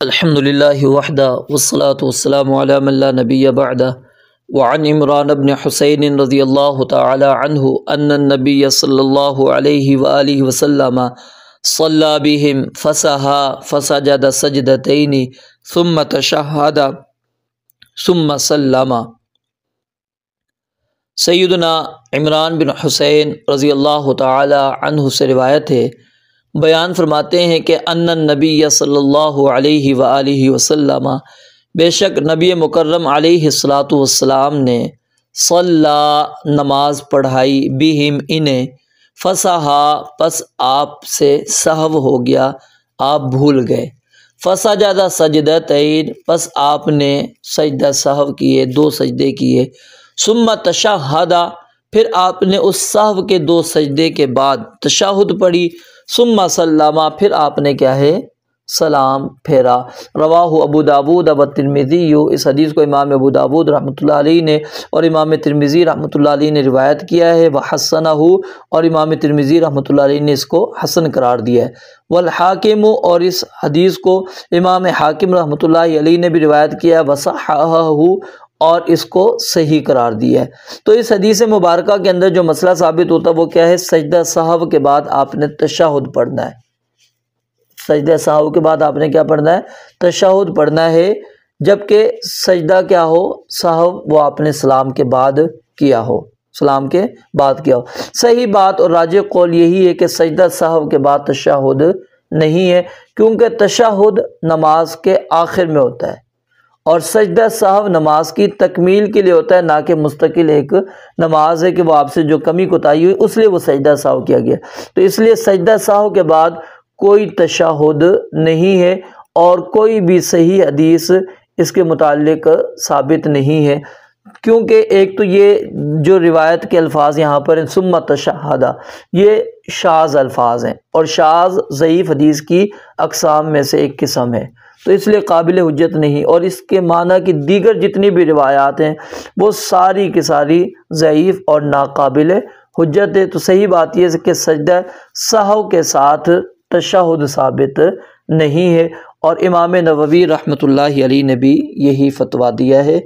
الحمدللہ وحدہ والصلاة والسلام علی من لا نبی بعدہ وعن عمران بن حسین رضی اللہ تعالی عنہ ان النبی صلی اللہ علیہ وآلہ وسلم صلی بهم فسہا فسجد سجدتین ثم تشہد ثم سلم۔ سیدنا عمران بن حسین رضی اللہ تعالی عنہ سے روایت ہے، بیان فرماتے ہیں کہ ان النبی صلی اللہ علیہ وآلہ وسلم، بے شک نبی مکرم علیہ الصلاۃ والسلام نے صلی نماز پڑھائی بہم انہیں فسہا پس آپ سے سہو ہو گیا، آپ بھول گئے، فسجد سجدتین پس آپ نے سجدہ سہو کیے، دو سجدے کیے، ثم تشہد پھر آپ نے اس سہو کے دو سجدے کے بعد تشہد پڑھی، ثم سلم پھر آپ نے کیا ہے سلام پھیرا۔ رواہ ابو داود و ترمذی، اس حدیث کو امام ابو داود رحمۃ اللہ علیہ نے اور امام ترمذی رحمۃ اللہ علیہ نے روایت کیا ہے، وحسنہ، اور امام ترمذی رحمۃ اللہ علیہ نے اس کو حسن قرار دیا ہے، والحاکم، اور اس حدیث کو امام حاکم رحمۃ اللہ علیہ نے بھی روایت کیا ہے، وصححہ، اور اس کو صحیح قرار دیا ہے۔ تو اس حدیث مبارکہ کے اندر جو مسئلہ ثابت ہوتا ہے وہ کیا ہے؟ سجدہ سہو کے بعد آپ نے تشہد پڑھنا ہے۔ سجدہ سہو کے بعد آپ نے کیا پڑھنا ہے؟ تشہد پڑھنا ہے، جبکہ سجدہ کیا ہو سہو وہ آپ نے سلام کے بعد کیا ہو، سلام کے بعد کیا ہو۔ صحیح بات اور راجح قول یہی ہے کہ سجدہ سہو کے بعد تشہد نہیں ہے، کیونکہ تشہد نماز کے آخر میں ہوتا ہے اور سجدہ سہو نماز کی تکمیل کے لیے ہوتا ہے، نہ کہ مستقل ایک نماز ہے کہ وہ آپ سے جو کمی کوتاہی ہوئی اس لیے وہ سجدہ سہو کیا گیا۔ تو اس لیے سجدہ سہو کے بعد کوئی تشہد نہیں ہے، اور کوئی بھی صحیح حدیث اس کے متعلق ثابت نہیں ہے، کیونکہ ایک تو یہ جو روایت کے الفاظ یہاں پر ہیں ثم تشہد، یہ شاذ الفاظ ہیں، اور شاذ ضعیف حدیث کی اقسام میں سے ایک قسم ہے، تو اس لیے قابل حجت نہیں، اور اس کے معنی کی دیگر جتنی بھی روایات ہیں وہ ساری کی ساری ضعیف اور ناقابل حجت ہے۔ تو صحیح بات یہ ہے کہ سجدہ سہو کے ساتھ تشہد ثابت نہیں ہے، اور امام نووی رحمۃ اللہ علیہ نے بھی یہی فتویٰ دیا ہے۔